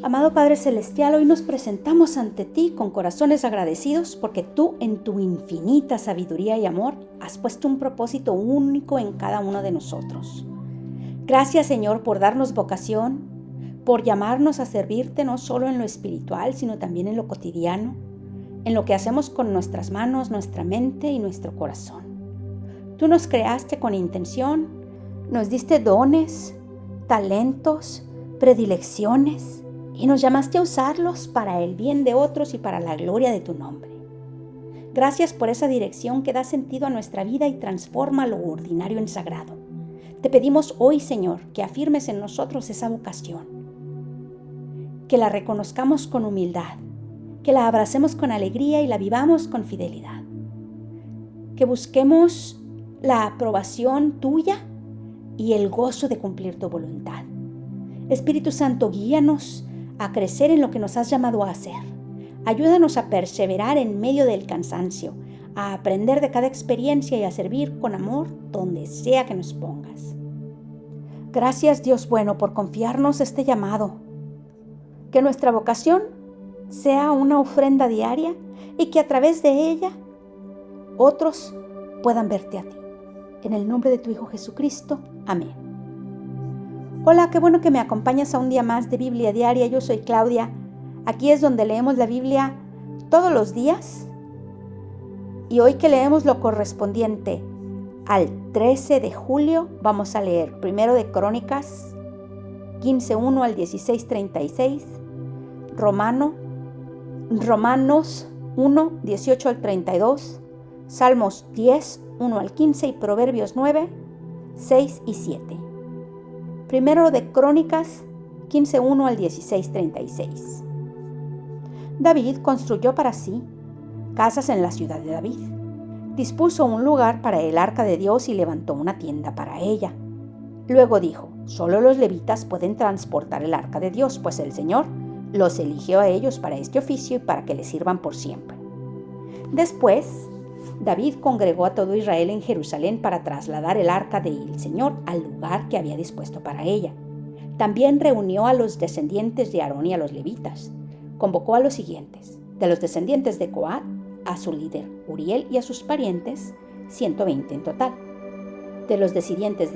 Amado Padre Celestial, hoy nos presentamos ante ti con corazones agradecidos porque tú en tu infinita sabiduría y amor has puesto un propósito único en cada uno de nosotros. Gracias, Señor, por darnos vocación, por llamarnos a servirte no solo en lo espiritual, sino también en lo cotidiano, en lo que hacemos con nuestras manos, nuestra mente y nuestro corazón. Tú nos creaste con intención, nos diste dones, talentos, predilecciones, y nos llamaste a usarlos para el bien de otros y para la gloria de tu nombre. Gracias por esa dirección que da sentido a nuestra vida y transforma lo ordinario en sagrado. Te pedimos hoy, Señor, que afirmes en nosotros esa vocación, que la reconozcamos con humildad, que la abracemos con alegría y la vivamos con fidelidad, que busquemos la aprobación tuya y el gozo de cumplir tu voluntad. Espíritu Santo, guíanos a crecer en lo que nos has llamado a hacer. Ayúdanos a perseverar en medio del cansancio, a aprender de cada experiencia y a servir con amor donde sea que nos pongas. Gracias, Dios bueno, por confiarnos este llamado. Que nuestra vocación sea una ofrenda diaria y que a través de ella otros puedan verte a ti. En el nombre de tu Hijo Jesucristo. Amén. Hola, qué bueno que me acompañas a un día más de Biblia Diaria. Yo soy Claudia. Aquí es donde leemos la Biblia todos los días. Y hoy que leemos lo correspondiente al 13 de julio, vamos a leer primero de Crónicas 15:1 al 16:36, Romanos 1:18 al 32, Salmos 10:1 al 15 y Proverbios 9:6 y 7. Primero de Crónicas 15:1 al 16:36. David construyó para sí casas en la ciudad de David. Dispuso un lugar para el arca de Dios y levantó una tienda para ella. Luego dijo: solo los levitas pueden transportar el arca de Dios, pues el Señor los eligió a ellos para este oficio y para que le sirvan por siempre. Después, David congregó a todo Israel en Jerusalén para trasladar el arca del Señor al lugar que había dispuesto para ella. También reunió a los descendientes de Aarón y a los levitas. Convocó a los siguientes: de los descendientes de Coat, a su líder Uriel y a sus parientes, 120 en total. De los descendientes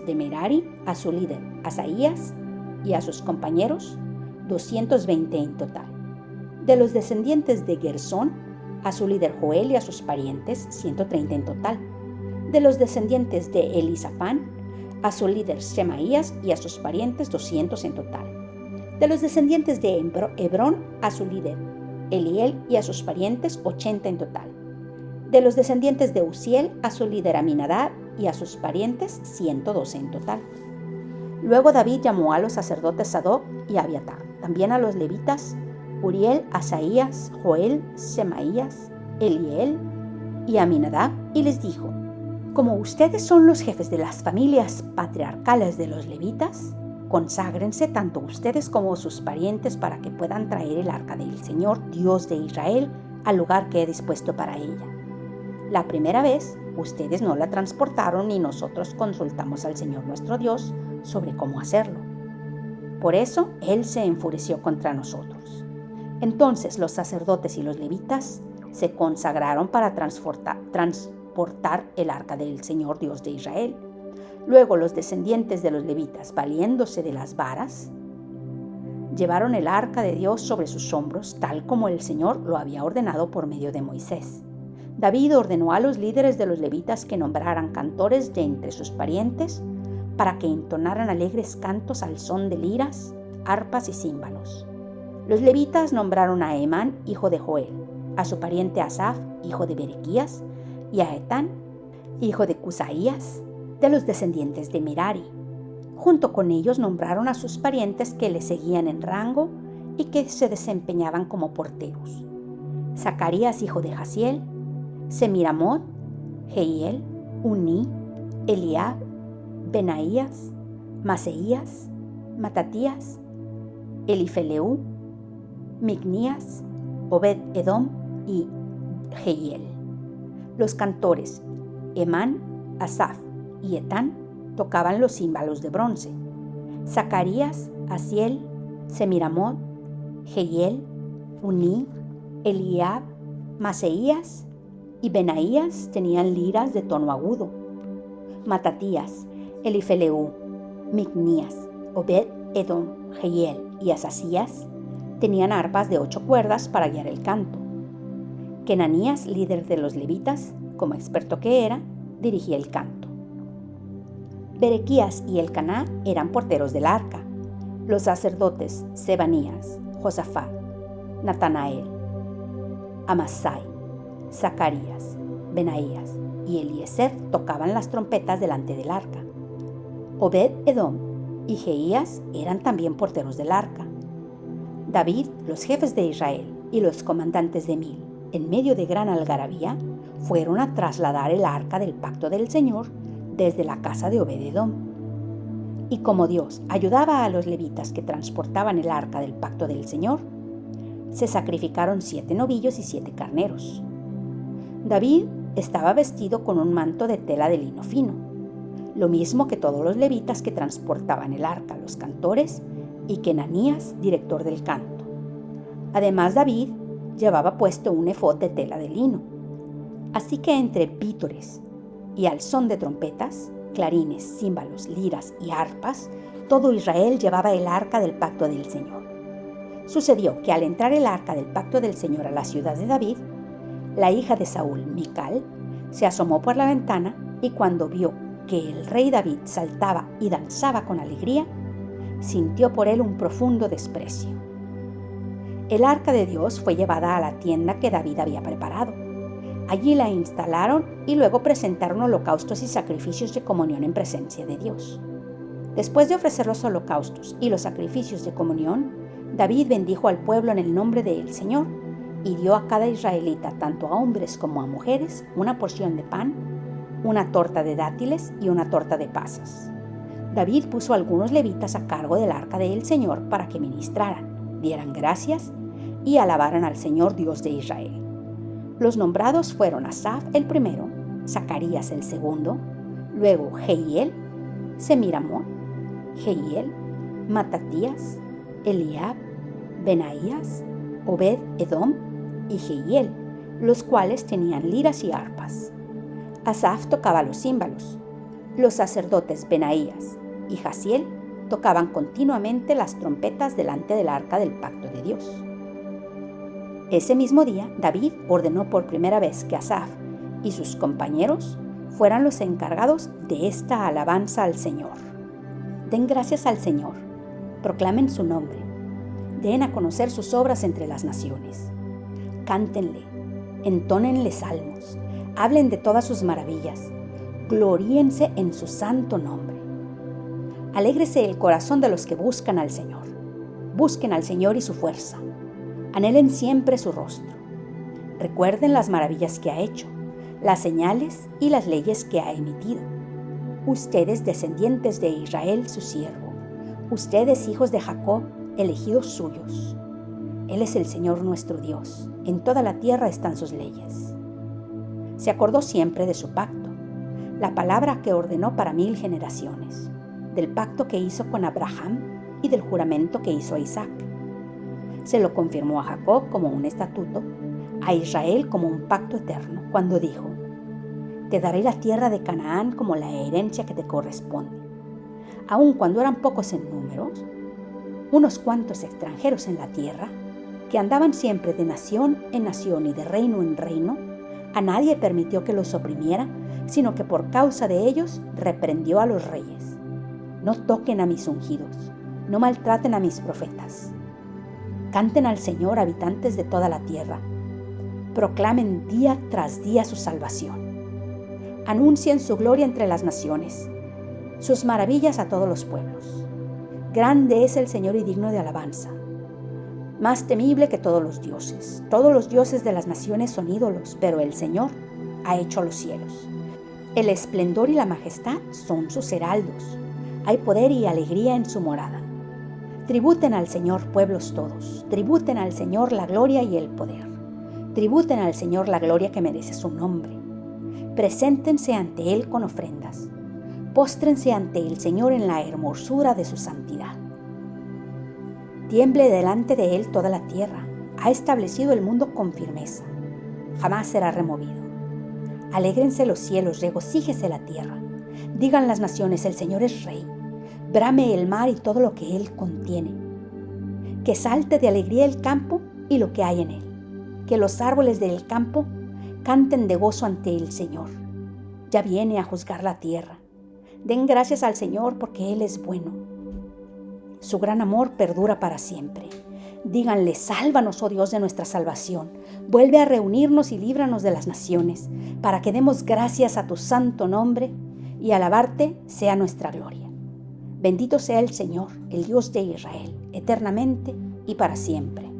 de Merari, a su líder Asaías y a sus compañeros, 220 en total. De los descendientes de Gersón, a su líder Joel y a sus parientes, 130 en total. De los descendientes de Elisafán, a su líder Semaías y a sus parientes, 200 en total. De los descendientes de Hebrón, a su líder Eliel y a sus parientes, 80 en total. De los descendientes de Uziel, a su líder Aminadab y a sus parientes, 112 en total. Luego David llamó a los sacerdotes Sadoc y Abiatar, también a los levitas Uriel, Asaías, Joel, Semaías, Eliel y Aminadab, y les dijo: como ustedes son los jefes de las familias patriarcales de los levitas, conságrense tanto ustedes como sus parientes para que puedan traer el arca del Señor, Dios de Israel, al lugar que he dispuesto para ella. La primera vez, ustedes no la transportaron y nosotros consultamos al Señor nuestro Dios sobre cómo hacerlo. Por eso, Él se enfureció contra nosotros. Entonces los sacerdotes y los levitas se consagraron para transportar el arca del Señor, Dios de Israel. Luego los descendientes de los levitas, valiéndose de las varas, llevaron el arca de Dios sobre sus hombros, tal como el Señor lo había ordenado por medio de Moisés. David ordenó a los líderes de los levitas que nombraran cantores de entre sus parientes para que entonaran alegres cantos al son de liras, arpas y címbalos. Los levitas nombraron a Emán, hijo de Joel, a su pariente Asaf, hijo de Berequías, y a Etán, hijo de Cusaías, de los descendientes de Merari. Junto con ellos nombraron a sus parientes que le seguían en rango y que se desempeñaban como porteros: Zacarías, hijo de Jaziel, Semiramot, Jehiel, Uní, Eliab, Benaías, Maseías, Matatías, Elifeleu, Mignías, Obed-Edom y Jehiel. Los cantores Emán, Asaf y Etán tocaban los címbalos de bronce. Zacarías, Asiel, Semiramot, Jehiel, Uní, Eliab, Maseías y Benaías tenían liras de tono agudo. Matatías, Elifeleu, Micnías, Obed, Edom, Jehiel y Asasías tenían arpas de 8 cuerdas para guiar el canto. Kenanías, líder de los levitas, como experto que era, dirigía el canto. Berequías y Elcaná eran porteros del arca. Los sacerdotes Sebanías, Josafat, Natanael, Amasai, Zacarías, Benaías y Eliezer tocaban las trompetas delante del arca. Obed, Edom y Jeías eran también porteros del arca. David, los jefes de Israel y los comandantes de 1000, en medio de gran algarabía, fueron a trasladar el arca del pacto del Señor desde la casa de Obed-Edom. Y como Dios ayudaba a los levitas que transportaban el arca del pacto del Señor, se sacrificaron 7 novillos y 7 carneros. David estaba vestido con un manto de tela de lino fino, lo mismo que todos los levitas que transportaban el arca, los cantores, y Kenanías, director del canto. Además, David llevaba puesto un efod de tela de lino. Así que entre vítores y al son de trompetas, clarines, címbalos, liras y arpas, todo Israel llevaba el arca del pacto del Señor. Sucedió que al entrar el arca del pacto del Señor a la ciudad de David, la hija de Saúl, Mical, se asomó por la ventana y cuando vio que el rey David saltaba y danzaba con alegría, sintió por él un profundo desprecio. El arca de Dios fue llevada a la tienda que David había preparado. Allí la instalaron y luego presentaron holocaustos y sacrificios de comunión en presencia de Dios. Después de ofrecer los holocaustos y los sacrificios de comunión, David bendijo al pueblo en el nombre del Señor y dio a cada israelita, tanto a hombres como a mujeres, una porción de pan, una torta de dátiles y una torta de pasas. David puso a algunos levitas a cargo del arca del Señor para que ministraran, dieran gracias y alabaran al Señor Dios de Israel. Los nombrados fueron Asaf el primero, Zacarías el segundo, luego Jehiel, Semiramot, Jehiel, Matatías, Eliab, Benaías, Obed, Edom y Jehiel, los cuales tenían liras y arpas. Asaf tocaba los címbalos. Los sacerdotes Benaías y Jaziel tocaban continuamente las trompetas delante del arca del pacto de Dios. Ese mismo día, David ordenó por primera vez que Asaf y sus compañeros fueran los encargados de esta alabanza al Señor. Den gracias al Señor, proclamen su nombre, den a conocer sus obras entre las naciones. Cántenle, entónenle salmos, hablen de todas sus maravillas, gloríense en su santo nombre. Alégrese el corazón de los que buscan al Señor. Busquen al Señor y su fuerza. Anhelen siempre su rostro. Recuerden las maravillas que ha hecho, las señales y las leyes que ha emitido. Ustedes, descendientes de Israel, su siervo. Ustedes, hijos de Jacob, elegidos suyos. Él es el Señor nuestro Dios. En toda la tierra están sus leyes. Se acordó siempre de su pacto, la palabra que ordenó para 1000 generaciones, del pacto que hizo con Abraham y del juramento que hizo a Isaac. Se lo confirmó a Jacob como un estatuto, a Israel como un pacto eterno, cuando dijo: te daré la tierra de Canaán como la herencia que te corresponde. Aun cuando eran pocos en números, unos cuantos extranjeros en la tierra, que andaban siempre de nación en nación y de reino en reino, a nadie permitió que los oprimiera, sino que por causa de ellos reprendió a los reyes. No toquen a mis ungidos, no maltraten a mis profetas. Canten al Señor, habitantes de toda la tierra. Proclamen día tras día su salvación. Anuncien su gloria entre las naciones, sus maravillas a todos los pueblos. Grande es el Señor y digno de alabanza, más temible que todos los dioses. Todos los dioses de las naciones son ídolos, pero el Señor ha hecho los cielos. El esplendor y la majestad son sus heraldos. Hay poder y alegría en su morada. Tributen al Señor, pueblos todos. Tributen al Señor la gloria y el poder. Tributen al Señor la gloria que merece su nombre. Preséntense ante Él con ofrendas. Póstrense ante el Señor en la hermosura de su santidad. Tiemble delante de Él toda la tierra. Ha establecido el mundo con firmeza. Jamás será removido. Alégrense los cielos, regocíjese la tierra. Digan las naciones, el Señor es Rey. Brame el mar y todo lo que Él contiene. Que salte de alegría el campo y lo que hay en él. Que los árboles del campo canten de gozo ante el Señor. Ya viene a juzgar la tierra. Den gracias al Señor porque Él es bueno. Su gran amor perdura para siempre. Díganle, sálvanos, oh Dios de nuestra salvación. Vuelve a reunirnos y líbranos de las naciones, para que demos gracias a tu santo nombre y alabarte sea nuestra gloria. Bendito sea el Señor, el Dios de Israel, eternamente y para siempre.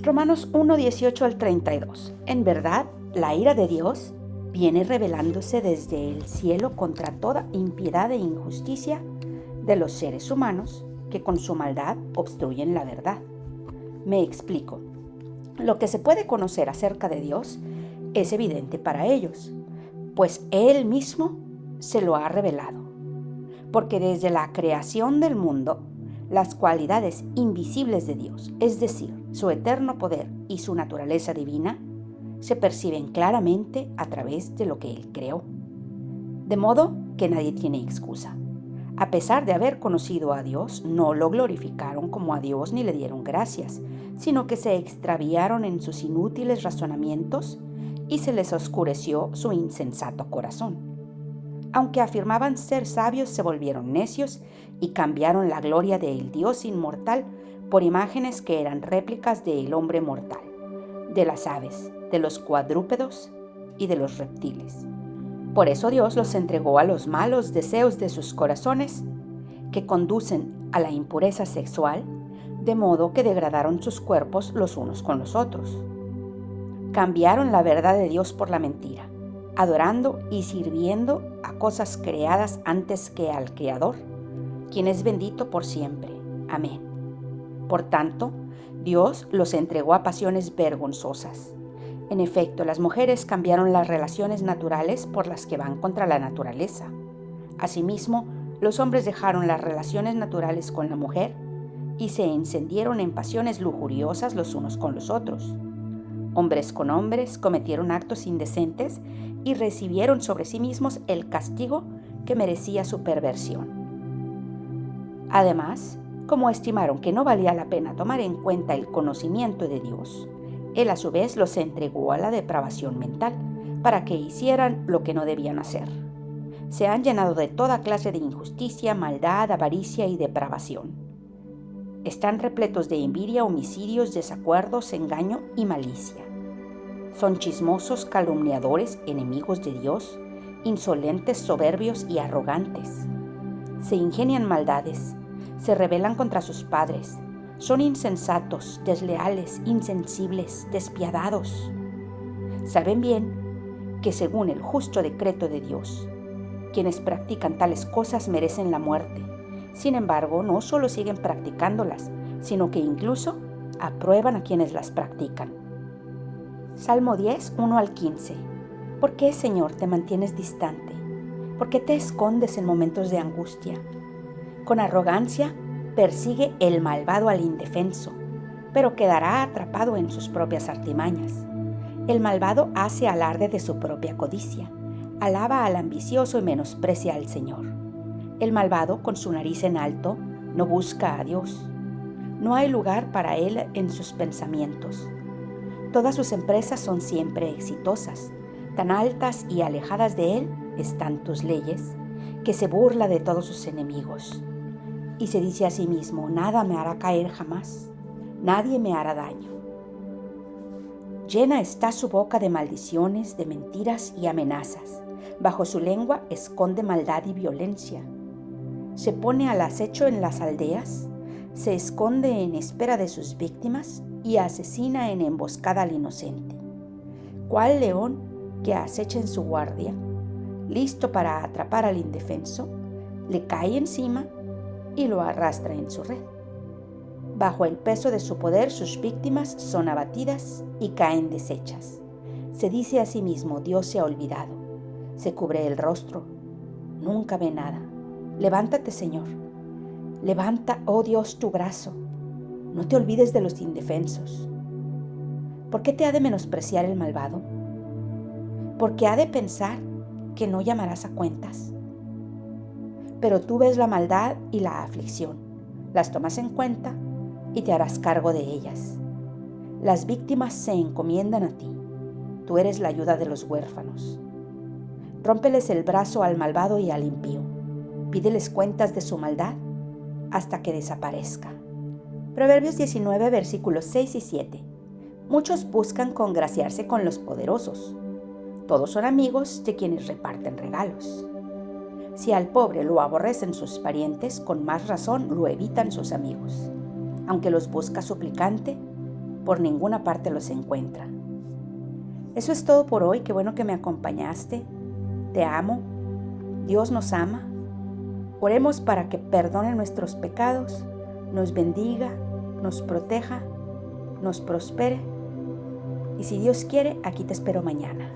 Romanos 1, 18 al 32. En verdad, la ira de Dios viene revelándose desde el cielo contra toda impiedad e injusticia de los seres humanos que con su maldad obstruyen la verdad. Me explico. Lo que se puede conocer acerca de Dios es evidente para ellos, pues Él mismo se lo ha revelado. Porque desde la creación del mundo, las cualidades invisibles de Dios, es decir, su eterno poder y su naturaleza divina, se perciben claramente a través de lo que Él creó. De modo que nadie tiene excusa. A pesar de haber conocido a Dios, no lo glorificaron como a Dios ni le dieron gracias, sino que se extraviaron en sus inútiles razonamientos y se les oscureció su insensato corazón. Aunque afirmaban ser sabios, se volvieron necios y cambiaron la gloria del Dios inmortal por imágenes que eran réplicas del hombre mortal, de las aves, de los cuadrúpedos y de los reptiles. Por eso Dios los entregó a los malos deseos de sus corazones, que conducen a la impureza sexual, de modo que degradaron sus cuerpos los unos con los otros. Cambiaron la verdad de Dios por la mentira, adorando y sirviendo a cosas creadas antes que al Creador, quien es bendito por siempre. Amén. Por tanto, Dios los entregó a pasiones vergonzosas. En efecto, las mujeres cambiaron las relaciones naturales por las que van contra la naturaleza. Asimismo, los hombres dejaron las relaciones naturales con la mujer y se encendieron en pasiones lujuriosas los unos con los otros. Hombres con hombres cometieron actos indecentes y recibieron sobre sí mismos el castigo que merecía su perversión. Además, como estimaron que no valía la pena tomar en cuenta el conocimiento de Dios, Él a su vez los entregó a la depravación mental para que hicieran lo que no debían hacer. Se han llenado de toda clase de injusticia, maldad, avaricia y depravación. Están repletos de envidia, homicidios, desacuerdos, engaño y malicia. Son chismosos, calumniadores, enemigos de Dios, insolentes, soberbios y arrogantes. Se ingenian maldades, se rebelan contra sus padres. Son insensatos, desleales, insensibles, despiadados. Saben bien que según el justo decreto de Dios, quienes practican tales cosas merecen la muerte. Sin embargo, no solo siguen practicándolas, sino que incluso aprueban a quienes las practican. Salmo 10, 1 al 15. ¿Por qué, Señor, te mantienes distante? ¿Por qué te escondes en momentos de angustia? Con arrogancia persigue el malvado al indefenso, pero quedará atrapado en sus propias artimañas. El malvado hace alarde de su propia codicia, alaba al ambicioso y menosprecia al Señor. El malvado, con su nariz en alto, no busca a Dios. No hay lugar para él en sus pensamientos. Todas sus empresas son siempre exitosas. Tan altas y alejadas de él están tus leyes, que se burla de todos sus enemigos. Y se dice a sí mismo, nada me hará caer jamás, nadie me hará daño. Llena está su boca de maldiciones, de mentiras y amenazas. Bajo su lengua esconde maldad y violencia. Se pone al acecho en las aldeas, se esconde en espera de sus víctimas y asesina en emboscada al inocente. ¿Cuál león que acecha en su guardia, listo para atrapar al indefenso, le cae encima y lo arrastra en su red? Bajo el peso de su poder, sus víctimas son abatidas y caen deshechas. Se dice a sí mismo, Dios se ha olvidado. Se cubre el rostro, nunca ve nada. Levántate, Señor. Levanta, oh Dios, tu brazo. No te olvides de los indefensos. ¿Por qué te ha de menospreciar el malvado? ¿Por qué ha de pensar que no llamarás a cuentas? Pero tú ves la maldad y la aflicción, las tomas en cuenta y te harás cargo de ellas. Las víctimas se encomiendan a ti. Tú eres la ayuda de los huérfanos. Rómpeles el brazo al malvado y al impío. Pídeles cuentas de su maldad hasta que desaparezca. Proverbios 19, versículos 6 y 7. Muchos buscan congraciarse con los poderosos. Todos son amigos de quienes reparten regalos. Si al pobre lo aborrecen sus parientes, con más razón lo evitan sus amigos. Aunque los busca suplicante, por ninguna parte los encuentra. Eso es todo por hoy. Qué bueno que me acompañaste. Te amo. Dios nos ama. Oremos para que perdone nuestros pecados, nos bendiga, nos proteja, nos prospere. Y si Dios quiere, aquí te espero mañana.